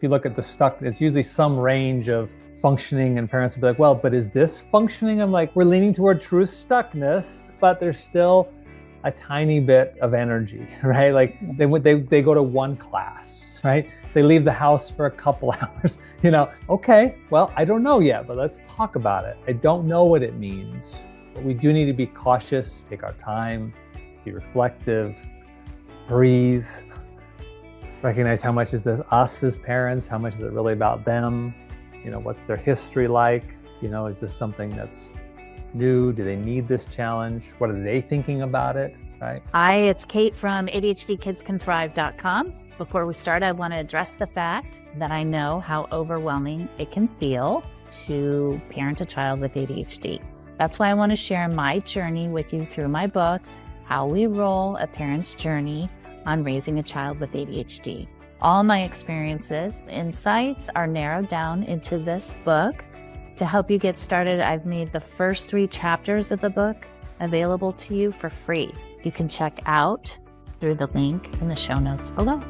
you look at the stuck, it's usually some range of functioning, and parents will be like, well, but is this functioning? I'm like, we're leaning toward true stuckness, but there's still a tiny bit of energy, right? Like they go to one class, right? They leave the house for a couple hours, okay, well, I don't know yet, but let's talk about it. I don't know what it means, but we do need to be cautious, take our time, be reflective, breathe, recognize how much is this us as parents, how much is it really about them, what's their history like, is this something that's new? Do they need this challenge? What are they thinking about it, right? Hi, it's Kate from ADHDkidscanthrive.com. Before we start, I want to address the fact that I know how overwhelming it can feel to parent a child with ADHD. That's why I want to share my journey with you through my book, How We Roll, A Parent's Journey on Raising a Child with ADHD. All my experiences, insights are narrowed down into this book. To help you get started, I've made the first 3 chapters of the book available to you for free. You can check out through the link in the show notes below.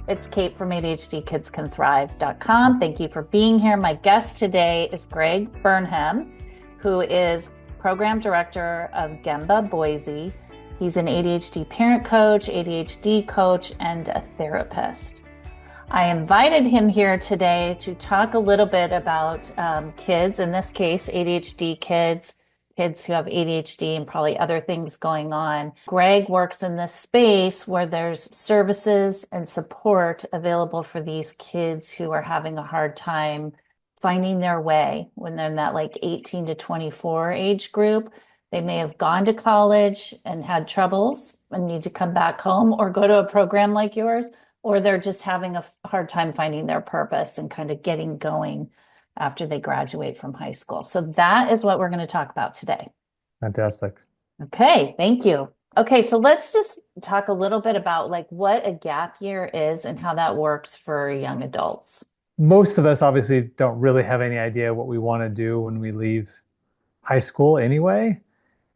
It's Kate from ADHDkidscanthrive.com. Thank you for being here. My guest today is Greg Burnham, who is Program Director of Gemba Boise. He's an ADHD parent coach, ADHD coach, and a therapist. I invited him here today to talk a little bit about kids, in this case, ADHD kids who have ADHD and probably other things going on. Greg works in this space where there's services and support available for these kids who are having a hard time finding their way when they're in that 18 to 24 age group. They may have gone to college and had troubles and need to come back home or go to a program like yours, or they're just having a hard time finding their purpose and kind of getting going after they graduate from high school. So that is what we're going to talk about today. Fantastic. Okay, thank you. Okay, so let's just talk a little bit about what a gap year is and how that works for young adults. Most of us obviously don't really have any idea what we want to do when we leave high school anyway.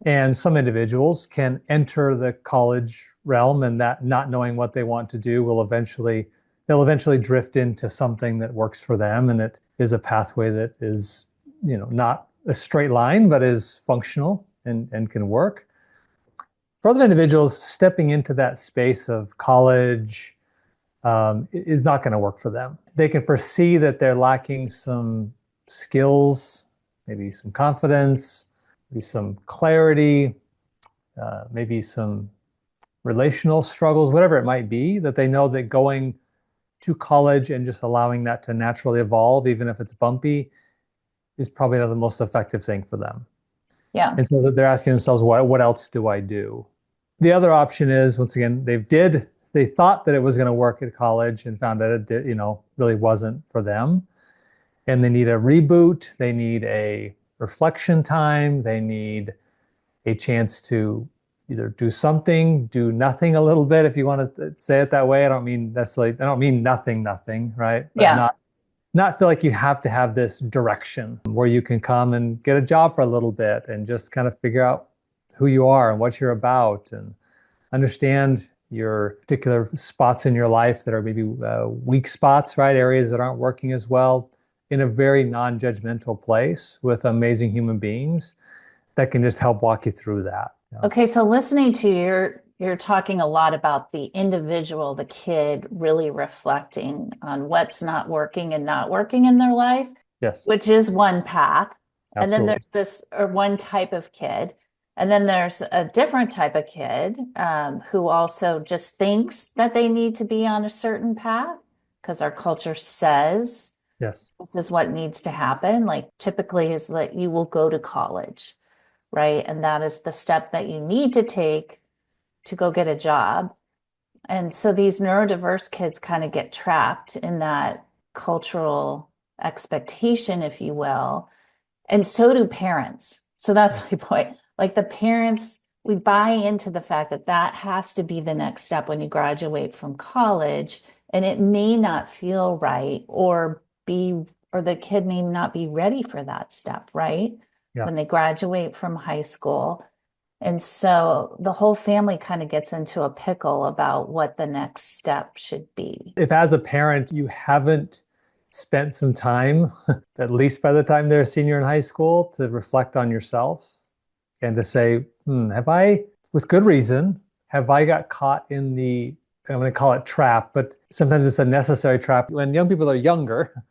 And some individuals can enter the college realm, and that not knowing what they want to do they'll eventually drift into something that works for them. And it is a pathway that is, not a straight line, but is functional and can work. For other individuals, stepping into that space of college is not going to work for them. They can foresee that they're lacking some skills, maybe some confidence, maybe some clarity, maybe some relational struggles, whatever it might be, that they know that going to college and just allowing that to naturally evolve, even if it's bumpy, is probably not the most effective thing for them. Yeah. And so they're asking themselves, what else do I do? The other option is, once again, they thought that it was going to work at college and found that it did, really wasn't for them. And they need a reboot. They need a reflection time. They need a chance to either do something, do nothing a little bit, if you want to say it that way. I don't mean nothing, right? But yeah. Not feel like you have to have this direction where you can come and get a job for a little bit and just kind of figure out who you are and what you're about and understand your particular spots in your life that are maybe weak spots, right? Areas that aren't working as well, in a very non-judgmental place with amazing human beings that can just help walk you through that. Okay, so listening to you're talking a lot about the individual, the kid really reflecting on what's not working and not working in their life. Yes. Which is one path. Absolutely. And then there's one type of kid. And then there's a different type of kid who also just thinks that they need to be on a certain path because our culture says, yes, this is what needs to happen. Typically is that you will go to college, right? And that is the step that you need to take to go get a job. And so these neurodiverse kids kind of get trapped in that cultural expectation, if you will. And so do parents. So that's my point. The parents, we buy into the fact that that has to be the next step when you graduate from college, and it may not feel right or the kid may not be ready for that step, right? Yeah. When they graduate from high school. And so the whole family kind of gets into a pickle about what the next step should be. If as a parent you haven't spent some time, at least by the time they're a senior in high school, to reflect on yourself and to say, have I, with good reason, have I got caught in the, I'm going to call it trap, but sometimes it's a necessary trap when young people are younger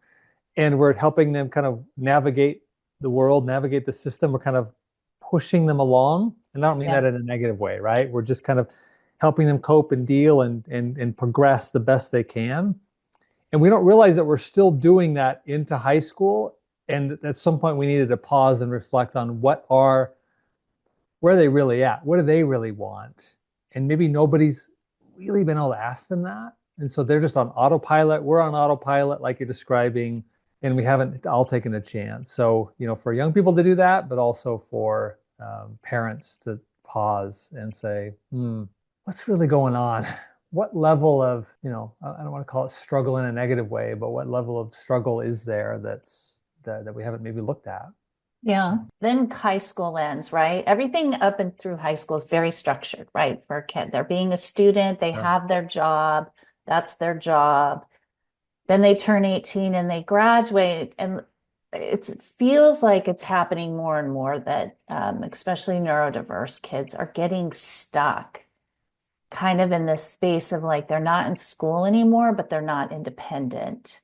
and we're helping them kind of navigate the world, navigate the system. We're kind of pushing them along. And I don't mean that in a negative way, right? We're just kind of helping them cope and deal and progress the best they can. And we don't realize that we're still doing that into high school. And at some point we needed to pause and reflect on where are they really at? What do they really want? And maybe nobody's really been able to ask them that. And so they're just on autopilot. We're on autopilot, like you're describing, and we haven't all taken a chance. So, for young people to do that, but also for parents to pause and say, what's really going on? What level of, I don't want to call it struggle in a negative way, but what level of struggle is there that we haven't maybe looked at? Yeah. Then high school ends, right? Everything up and through high school is very structured, right? For a kid, they're being a student, they have their job, that's their job. Then they turn 18 and they graduate. And it feels like it's happening more and more that especially neurodiverse kids are getting stuck kind of in this space of like they're not in school anymore, but they're not independent,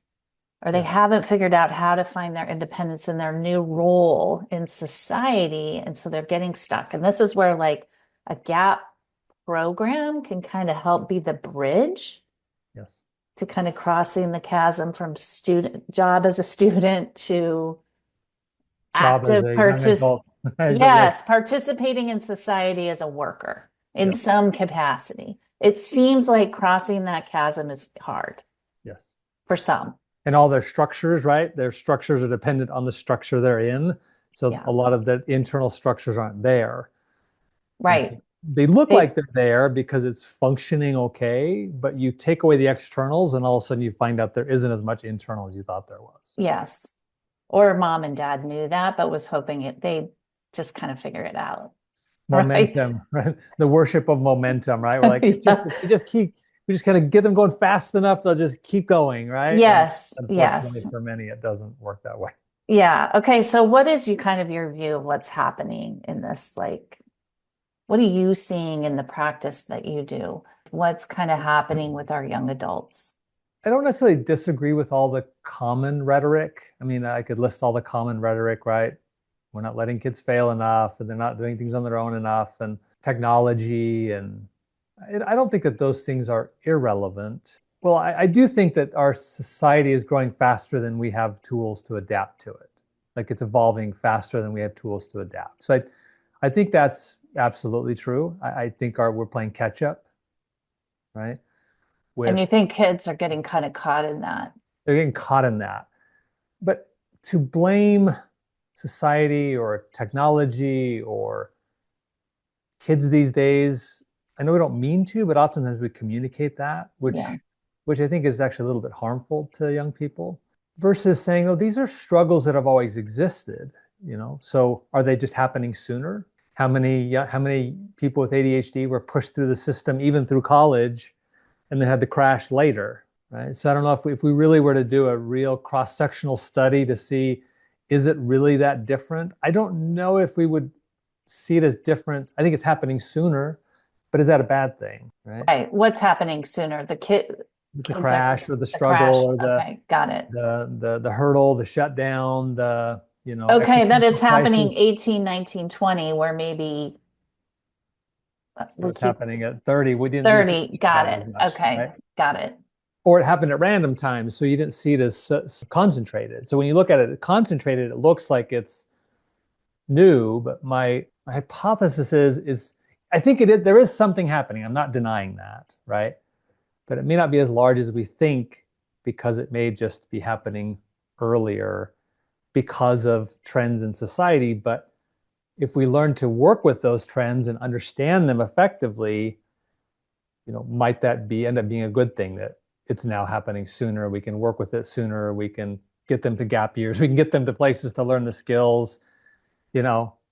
or they haven't figured out how to find their independence in their new role in society. And so they're getting stuck. And this is where like a gap program can kind of help be the bridge. Yes. To kind of crossing the chasm from job as a student to active participating in society as a worker in some capacity. It seems like crossing that chasm is hard. Yes. For some. And all their structures, right? Their structures are dependent on the structure they're in. So a lot of the internal structures aren't there. Right. So they look like they're there because it's functioning okay, but you take away the externals and all of a sudden you find out there isn't as much internal as you thought there was. Yes. Or mom and dad knew that, but was hoping they just kind of figure it out. Momentum, right? The worship of momentum, right? We're like, we just kind of get them going fast enough, they'll just keep going, right? Yes. And unfortunately, for many, it doesn't work that way. Yeah. Okay. So what is your view of what's happening in this? Like, what are you seeing in the practice that you do? What's kind of happening with our young adults? I don't necessarily disagree with all the common rhetoric. I mean, I could list all the common rhetoric, right? We're not letting kids fail enough, and they're not doing things on their own enough, and technology. And I don't think that those things are irrelevant. Well, I do think that our society is growing faster than we have tools to adapt to it. Like it's evolving faster than we have tools to adapt. So I think that's absolutely true. I think we're playing catch up, right? And you think kids are getting kind of caught in that? They're getting caught in that. But to blame society or technology or kids these days, I know we don't mean to, but oftentimes we communicate that, which I think is actually a little bit harmful to young people, versus saying, oh, these are struggles that have always existed, so are they just happening sooner? How many people with ADHD were pushed through the system, even through college, and then had to crash later, right? So I don't know if we really were to do a real cross-sectional study to see, is it really that different? I don't know if we would see it as different. I think it's happening sooner, but is that a bad thing, right? Right. What's happening sooner? The crash or the struggle or got it. The hurdle, the shutdown, okay, that it's happening 18, 19, 20, where maybe what's happening at 30. We didn't 30, got it. Much, okay, right? Got it. Or it happened at random times, so you didn't see it as concentrated. So when you look at it concentrated, it looks like it's new, but my hypothesis is I think there is something happening. I'm not denying that, right? But it may not be as large as we think because it may just be happening earlier because of trends in society. But if we learn to work with those trends and understand them effectively, might that end up being a good thing, that it's now happening sooner? We can work with it sooner. We can get them to gap years. We can get them to places to learn the skills.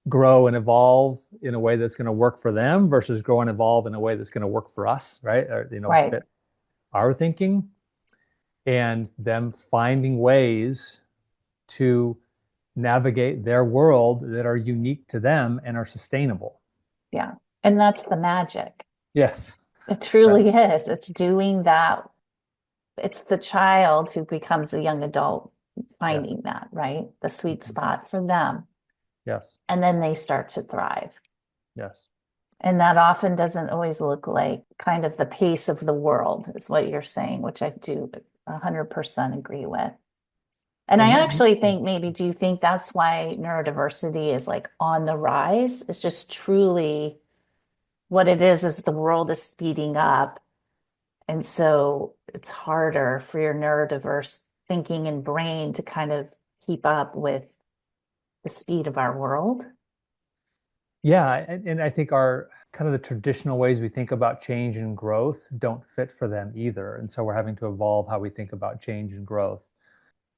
grow and evolve in a way that's going to work for them versus grow and evolve in a way that's going to work for us, right? Or, Right. fit our thinking, and them finding ways to navigate their world that are unique to them and are sustainable. Yeah. And that's the magic. Yes. It truly is. It's doing that. It's the child who becomes a young adult finding Yes. that, right? The sweet spot for them. Yes. And then they start to thrive. Yes. And that often doesn't always look like kind of the pace of the world, is what you're saying, which I do 100% agree with. And And I that, actually think maybe, do you think that's why neurodiversity is like on the rise? It's just truly what it is the world is speeding up. And so it's harder for your neurodiverse thinking and brain to kind of keep up with the speed of our world. yeah, and I think our kind of the traditional ways we think about change and growth don't fit for them either. And so we're having to evolve how we think about change and growth.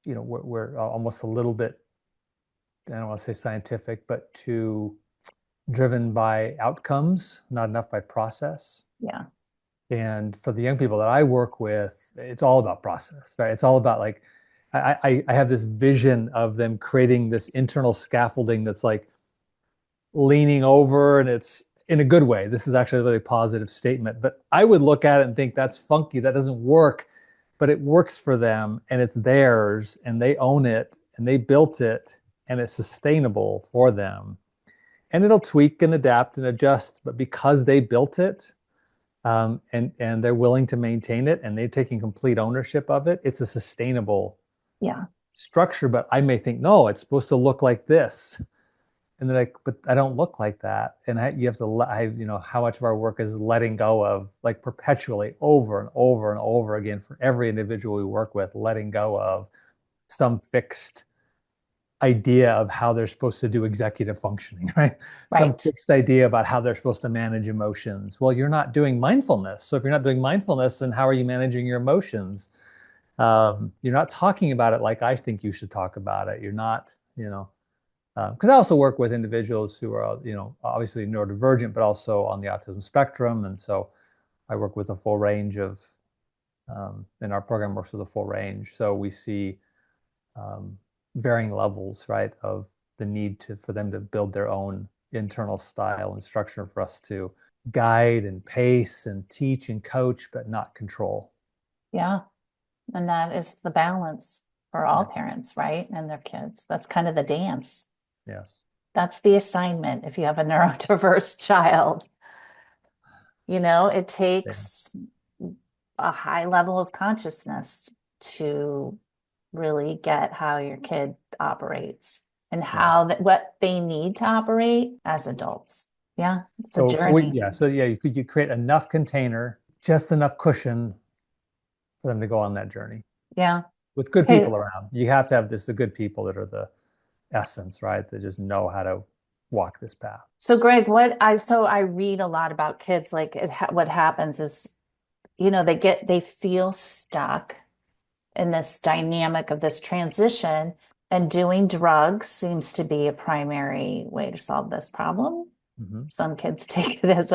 We're almost a little bit, I don't want to say scientific, but too driven by outcomes, not enough by process. Yeah. And for the young people that I work with, it's all about process, right? It's all about like, I have this vision of them creating this internal scaffolding that's like leaning over, and it's in a good way. This is actually a really positive statement, but I would look at it and think that's funky. That doesn't work, but it works for them and it's theirs and they own it and they built it and it's sustainable for them. And it'll tweak and adapt and adjust, but because they built it, and they're willing to maintain it and they're taking complete ownership of it, it's a sustainable Yeah. structure. But I may think, no, it's supposed to look like this. And they're like, but I don't look like that. And you have to, how much of our work is letting go of, like perpetually over and over and over again for every individual we work with, letting go of some fixed idea of how they're supposed to do executive functioning, right? Some Right. fixed idea about how they're supposed to manage emotions. Well, you're not doing mindfulness. So if you're not doing mindfulness, then how are you managing your emotions? You're not talking about it like I think you should talk about it. You're not, because I also work with individuals who are, obviously neurodivergent, but also on the autism spectrum. And so I work with a full range of, and our program works with a full range. So we see varying levels, right, of the need for them to build their own internal style and structure for us to guide and pace and teach and coach, but not control. Yeah. And that is the balance for all Yeah. parents, right? And their kids. That's kind of the dance. Yes. That's the assignment if you have a neurodiverse child. It Yeah. takes a high level of consciousness to really get how your kid operates and Yeah. what they need to operate as adults. Yeah, it's a journey. You create enough container, just enough cushion for them to go on that journey Yeah. with good Okay. people around. You have to have the good people that are the essence, right? That just know how to walk this path. So Greg, I read a lot about kids, like what happens is, they feel stuck in this dynamic of this transition, and doing drugs seems to be a primary way to solve this problem. Mm-hmm. Some kids take it as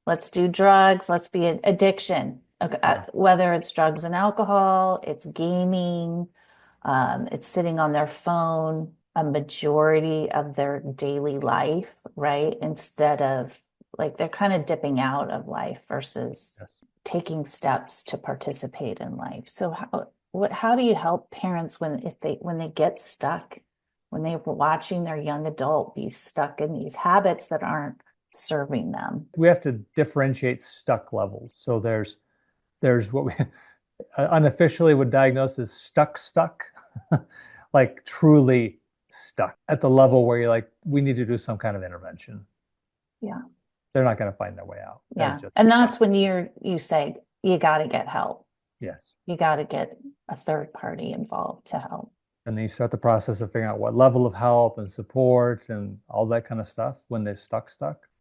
let's do drugs, let's be an addiction. Okay, Yeah. whether it's drugs and alcohol, it's gaming, it's sitting on their phone a majority of their daily life, right? Instead of like they're kind of dipping out of life versus Yes. taking steps to participate in life. So how do you help parents when they get stuck, when they're watching their young adult be stuck in these habits that aren't serving them? We have to differentiate stuck levels. So there's what we unofficially would diagnose as stuck, like truly stuck at the level where you're like, we need to do some kind of intervention. Yeah. They're not going to find their way out. Yeah. And that's when you say, you got to get help. Yes. You got to get a third party involved to help. And then you start the process of figuring out what level of help and support and all that kind of stuff when they're stuck.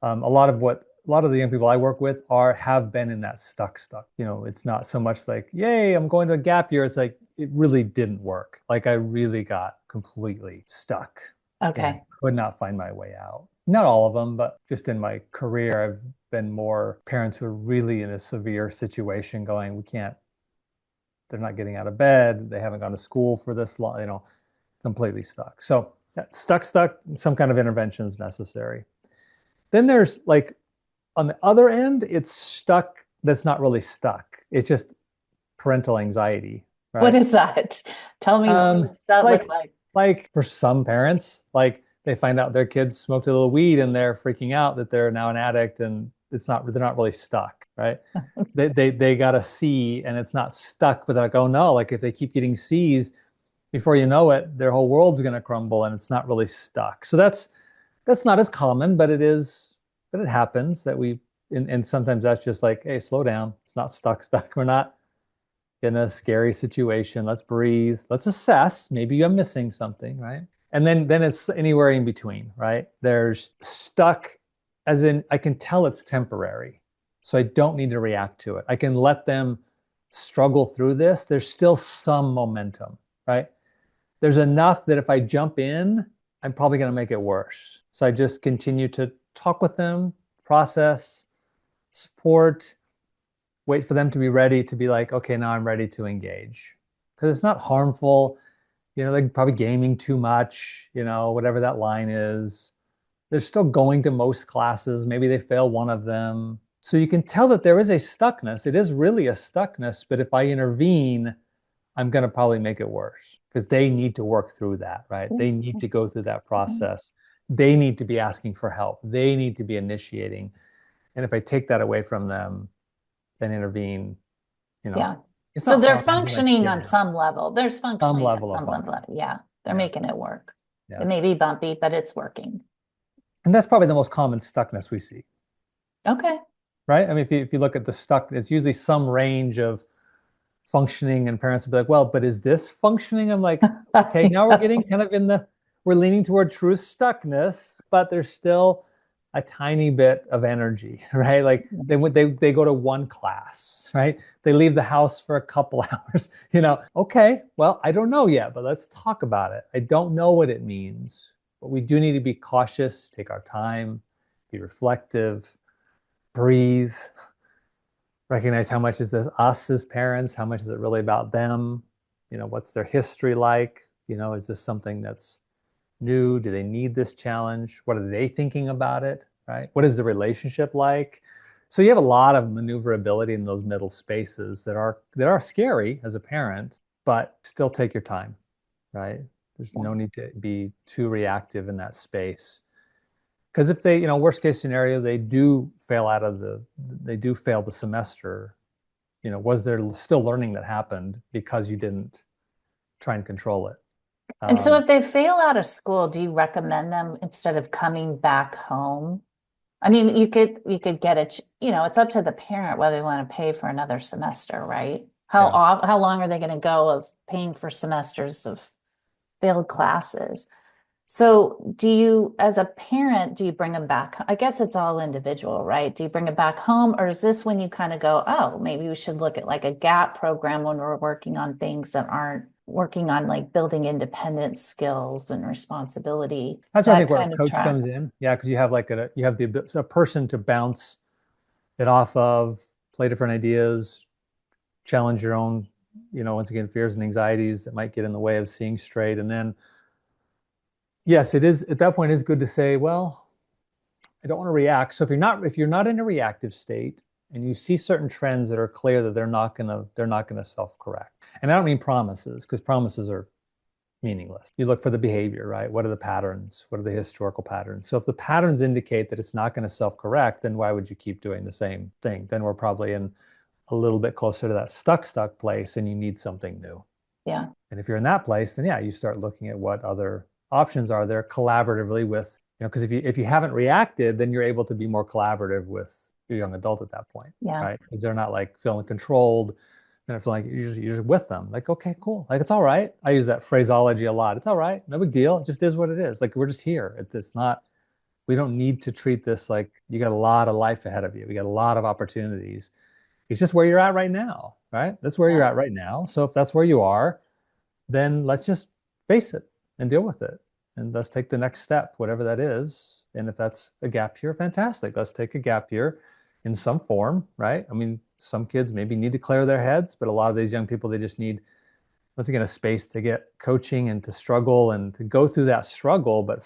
A lot of the young people I work with have been in that stuck. It's not so much like, yay, I'm going to a gap year. It's like, it really didn't work. Like I really got completely stuck. and I Okay. could not find my way out. Not all of them, but just in my career, I've been more parents who are really in a severe situation going, we can't, they're not getting out of bed, they haven't gone to school for this long, completely stuck. So stuck, some kind of intervention is necessary. Then there's like on the other end, it's stuck that's not really stuck. It's just parental anxiety, What right? is that? Tell me, what does that look Like like? like for some parents, like they find out their kids smoked a little weed and they're freaking out that they're now an addict and they're not really stuck, right? They got a C and it's not stuck, but they're like, oh no, like if they keep getting C's, before you know it, their whole world's going to crumble and it's not really stuck. So that's not as common, but it happens that and sometimes that's just like, hey, slow down. It's not stuck. We're not in a scary situation. Let's breathe. Let's assess. Maybe I'm missing something, right? And then it's anywhere in between, right? There's stuck, as in I can tell it's temporary. So I don't need to react to it. I can let them struggle through this. There's still some momentum, right? There's enough that if I jump in, I'm probably going to make it worse. So I just continue to talk with them, process, support, wait for them to be ready to be like, okay, now I'm ready to engage. Because it's not harmful. They're probably gaming too much, whatever that line is. They're still going to most classes. Maybe they fail one of them. So you can tell that there is a stuckness. It is really a stuckness, but if I intervene, I'm going to probably make it worse because they need to work through that, right? They need to go through that process. They need to be asking for help. They need to be initiating. And if I take that away from them, then intervene, Yeah. it's So not they're hard. It might functioning scare on you. some level. There's Some functioning at level of some level. function. Yeah. They're Yeah. making it work. Yeah. It may be bumpy, but it's working. And that's probably the most common stuckness we see, Okay. right? I mean, if you look at the stuck, it's usually some range of functioning, and parents will be like, well, but is this functioning? I'm like, okay, now we're getting kind of we're leaning toward true stuckness, but there's still a tiny bit of energy, right? Like they go to one class, right? They leave the house for a couple hours, okay, well, I don't know yet, but let's talk about it. I don't know what it means, but we do need to be cautious, take our time, be reflective, breathe, recognize how much is this us as parents, how much is it really about them, what's their history like, is this something that's new, do they need this challenge, what are they thinking about it, right? What is the relationship like? So you have a lot of maneuverability in those middle spaces that are scary as a parent, but still take your time, right? There's no need to be too reactive in that space. Because if they, worst case scenario, they do fail the semester, was there still learning that happened because you didn't try and control it? And so if they fail out of school, do you recommend them instead of coming back home? I mean, you could get it, it's up to the parent whether they want to pay for another semester, right? Yeah. How long are they going to go of paying for semesters of failed classes? So as a parent, do you bring them back? I guess it's all individual, right? Do you bring it back home, or is this when you kind of go, oh, maybe we should look at like a gap program when we're working on things that aren't working on like building independent skills and responsibility, That's where I that think where a kind of coach track. comes in. Yeah, because you have a person to bounce it off of, play different ideas, challenge your own, once again, fears and anxieties that might get in the way of seeing straight. And then, yes, it is at that point, it's good to say, well, I don't want to react. So if you're not in a reactive state and you see certain trends that are clear that they're not gonna self-correct. And I don't mean promises, because promises are meaningless. You look for the behavior, right? What are the patterns? What are the historical patterns? So if the patterns indicate that it's not going to self-correct, then why would you keep doing the same thing? Then we're probably in a little bit closer to that stuck place and you need something new. Yeah. And if you're in that place, then yeah, you start looking at what other options are there collaboratively with, because if you haven't reacted, then you're able to be more collaborative with your young adult at that point, Yeah. right? Because they're not like feeling controlled. And it's like you're with them. Like, okay, cool. Like, it's all right. I use that phraseology a lot. It's all right. No big deal. It just is what it is. Like, we're just here. It's not, we don't need to treat this like you got a lot of life ahead of you. We got a lot of opportunities. It's just where you're at right now, right? That's where you're at right now. So if that's where you are, then let's just face it and deal with it and let's take the next step, whatever that is. And if that's a gap year, fantastic. Let's take a gap year in some form, right? I mean, some kids maybe need to clear their heads, but a lot of these young people, they just need, once again, a space to get coaching and to struggle and to go through that struggle, but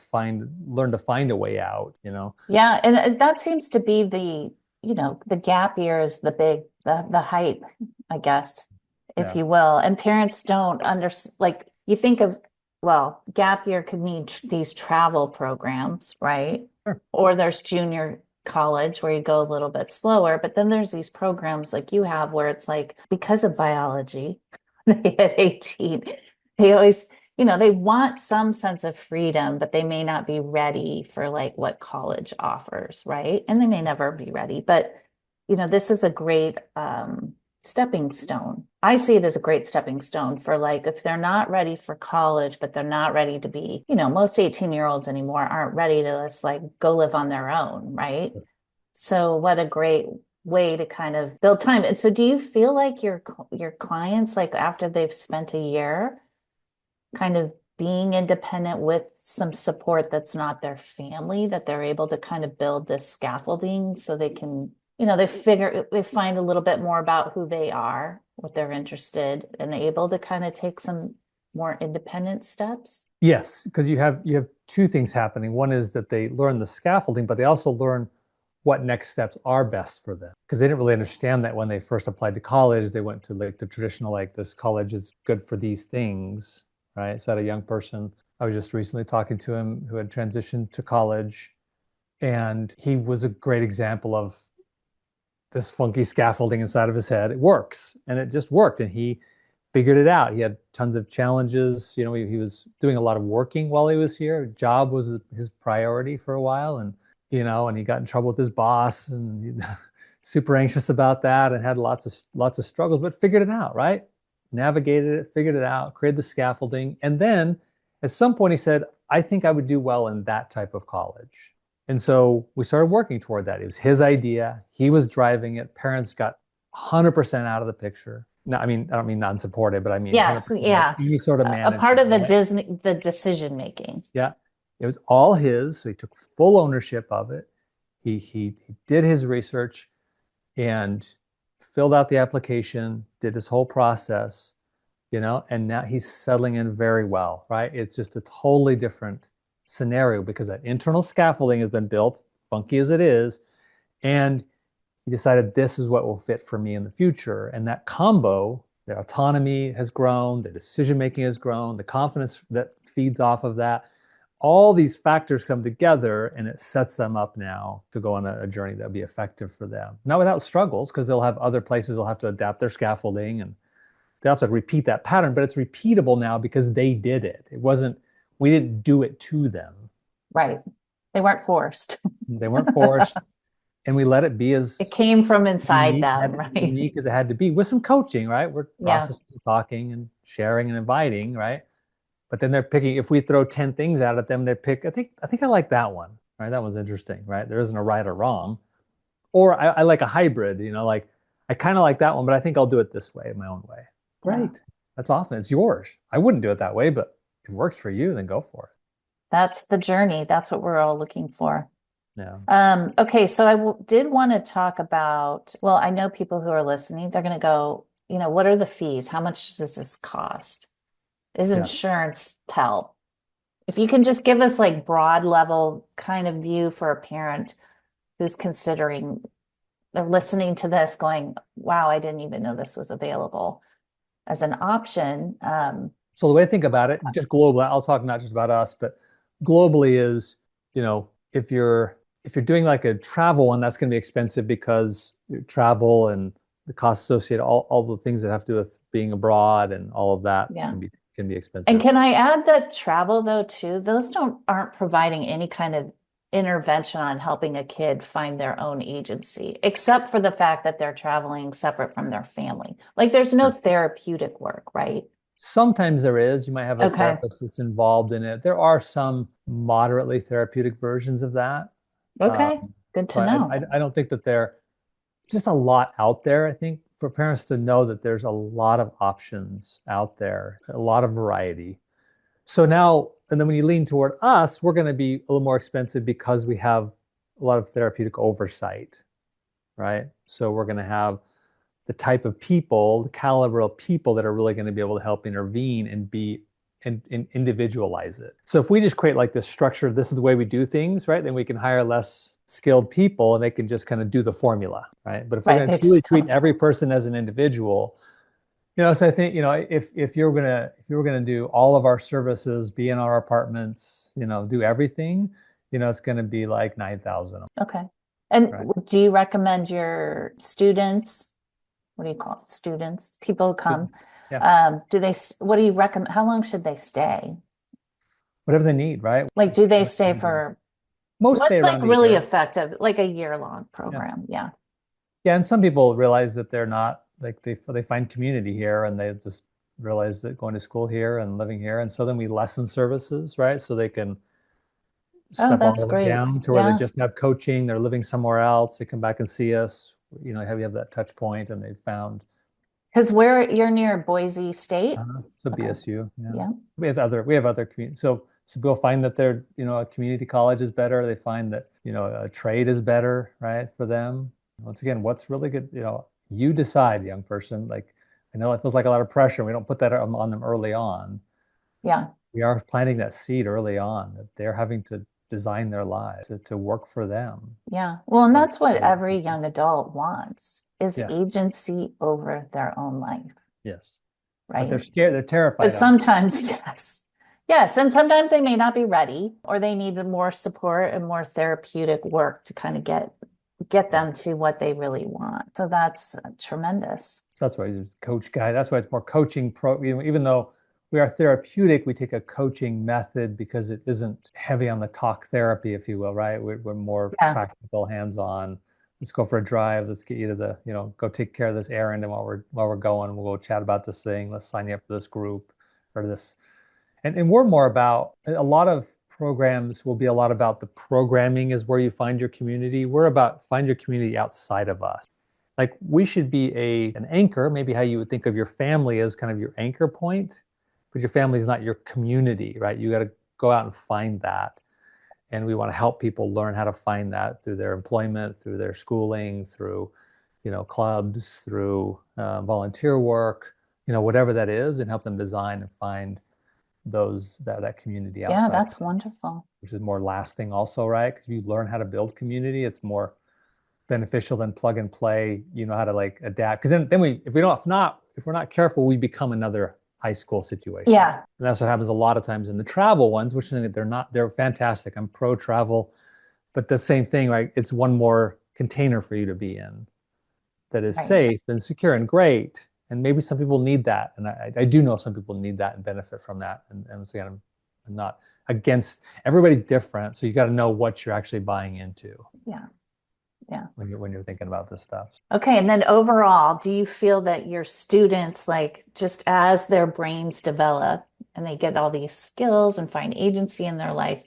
learn to find a way out, Yeah, and that seems to be the gap year is the hype, I guess, if Yeah. you will. And parents don't like you think of, well, gap year could mean these travel programs, right? Sure. Or there's junior college where you go a little bit slower, but then there's these programs like you have where it's like because of biology, they at 18, they always they want some sense of freedom, but they may not be ready for like what college offers, right? And they may never be ready, but this is a great stepping stone. I see it as a great stepping stone for like if they're not ready for college, but they're not ready to be, most 18-year-olds anymore aren't ready to just like go live on their own, right? So what a great way to kind of build time. And so do you feel like your clients, like after they've spent a year kind of being independent with some support that's not their family, that they're able to kind of build this scaffolding so they can, they find a little bit more about who they are, what they're interested, and able to kind of take some more independent steps? Yes, because you have two things happening. One is that they learn the scaffolding, but they also learn what next steps are best for them because they didn't really understand that when they first applied to college. They went to like the traditional, like this college is good for these things, right? So I had a young person, I was just recently talking to him who had transitioned to college, and he was a great example of this funky scaffolding inside of his head. It works, and it just worked, and he figured it out. He had tons of challenges. He was doing a lot of working while he was here. Job was his priority for a while, and he got in trouble with his boss, and super anxious about that, and had lots of struggles, but figured it out, right? Navigated it, figured it out, created the scaffolding, and then at some point he said, "I think I would do well in that type of college." And so we started working toward that. It was his idea. He was driving it. Parents got 100% out of the picture. No, I mean, I don't mean non-supportive, but I mean Yes, 100% yeah. any sort of A part management, of right? the decision making. Yeah. It was all his. So he took full ownership of it. He did his research and filled out the application, did this whole process, and now he's settling in very well, right? It's just a totally different scenario because that internal scaffolding has been built, funky as it is, and he decided this is what will fit for me in the future. And that combo, the autonomy has grown, the decision making has grown, the confidence that feeds off of that. All these factors come together and it sets them up now to go on a journey that'll be effective for them. Not without struggles, because they'll have other places they'll have to adapt their scaffolding and they also repeat that pattern, but it's repeatable now because they did it. We didn't do it to them. Right. They weren't forced. They weren't forced. And we let it be It as came from inside them, right? unique as it had to be with some coaching, right? We're Yeah. processing, talking, and sharing and inviting, right? But then they're picking. If we throw 10 things out at them, they pick. I think I like that one, right? That one's interesting, right? There isn't a right or wrong. Or I like a hybrid, like I kind of like that one, but I think I'll do it this way, my own way. Great. Yeah. That's awesome. It's yours. I wouldn't do it that way, but if it works for you, then go for it. That's the journey. That's what we're all looking for. Yeah. Okay, so did want to talk about, well, I know people who are listening, they're going to go, what are the fees? How much does this cost? Is Yeah. insurance help? If you can just give us like broad level kind of view for a parent who's considering, they're listening to this going, wow, I didn't even know this was available as an option. So the way I think about it, just globally, I'll talk not just about us, but globally is, if you're doing like a travel one, that's going to be expensive because travel and the costs associated, all the things that have to do with being abroad and all of that Yeah. can be expensive. And can I add that travel though too, those aren't providing any kind of intervention on helping a kid find their own agency, except for the fact that they're traveling separate from their family. Like there's no therapeutic work, right? Sometimes there is. You might have a Okay. therapist that's involved in it. There are some moderately therapeutic versions of that. Okay, good to So know. I don't think that they're just a lot out there. I think for parents to know that there's a lot of options out there, a lot of variety. So now, and then when you lean toward us, we're going to be a little more expensive because we have a lot of therapeutic oversight, right? So we're going to have the type of people, the caliber of people that are really going to be able to help intervene and individualize it. So if we just create like this structure, this is the way we do things, right? Then we can hire less skilled people and they can just kind of do the formula, right? But if we're going to truly treat every person as an individual, so I think, if you were gonna do all of our services, be in our apartments, do everything, it's gonna be like 9,000. Okay. And right? do you recommend your students, what do you call it? Students, people who come, Yeah. what do you recommend? How long should they stay? Whatever they need, right? Like, do they stay for, most stay what's like around a really year. effective, like a year-long program? Yeah. Yeah, and some people realize that they're not like they find community here and they just realize that going to school here and living here. And so then we lessen services, right? So they can Oh, step all that's the way great. down to where they Yeah. just have coaching, they're living somewhere else, they come back and see us, you have that touch point and they found Because you're near Boise State. so Okay. BSU. Yeah. We have other communities. So people find that they're, a community college is better. They find that, a trade is better, right, for them. Once again, what's really good, you decide, young person. Like, I know it feels like a lot of pressure. We don't put that on them early on. Yeah. We are planting that seed early on that they're having to design their lives to work for them. Yeah. Well, and that's what every young adult wants is Yes. agency over their own life. Yes. Right. But they're scared, they're terrified. But sometimes, yes. Yes. And sometimes they may not be ready or they need more support and more therapeutic work to kind of get them to what they really want. So that's tremendous. So that's why he's a coach guy. That's why it's more coaching even though we are therapeutic, we take a coaching method because it isn't heavy on the talk therapy, if you will, right? We're more practical, hands-on. Let's go for a drive. Let's get you to go take care of this errand. And while we're going, we'll go chat about this thing. Let's sign you up for this group or this. And we're more about, a lot of programs will be a lot about the programming is where you find your community. We're about find your community outside of us. Like we should be an anchor, maybe how you would think of your family as kind of your anchor point, but your family is not your community, right? You got to go out and find that. And we want to help people learn how to find that through their employment, through their schooling, through, clubs, through volunteer work, whatever that is, and help them design and find that community outside. Yeah, that's wonderful. Which is more lasting also, right? Because if you learn how to build community, it's more beneficial than plug and play. You know how to like adapt. Because then if we're not careful, we become another high school situation. Yeah. And that's what happens a lot of times in the travel ones, which they're fantastic. I'm pro travel, but the same thing, right? It's one more container for you to be in that is safe and secure and great. And maybe some people need that. And I do know some people need that and benefit from that. And so again, I'm not against, everybody's different. So you got to know what you're actually buying into. Yeah. Yeah. When you're thinking about this stuff. Okay. And then overall, do you feel that your students, like just as their brains develop and they get all these skills and find agency in their life,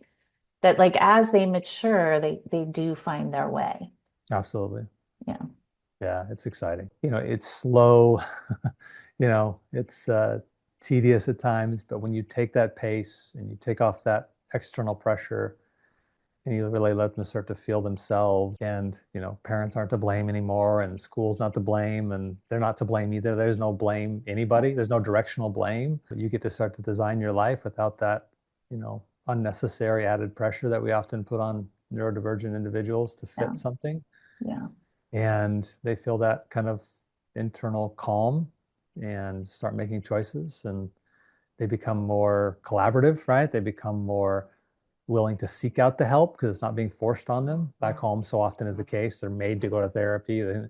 that like as they mature, they do find their way? Absolutely. Yeah. Yeah, it's exciting. It's slow, it's tedious at times, but when you take that pace and you take off that external pressure and you really let them start to feel themselves and, parents aren't to blame anymore and school's not to blame and they're not to blame either. There's no blame anybody. There's no directional blame. But you get to start to design your life without that, unnecessary added pressure that we often put on neurodivergent individuals to fit something. Yeah. And they feel that kind of internal calm and start making choices and they become more collaborative, right? They become more willing to seek out the help because it's not being forced on them. Back home, so often is the case. They're made to go to therapy and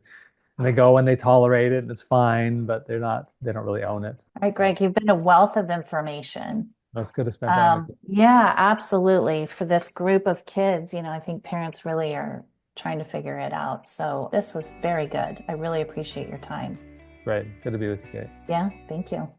they go and they tolerate it and it's fine, but they don't really own it. All right, Greg, you've been a wealth of information. That's good to spend time with you. Yeah, absolutely. For this group of kids, I think parents really are trying to figure it out. So this was very good. I really appreciate your time. Great. Good to be with you, Kate. Yeah, thank you.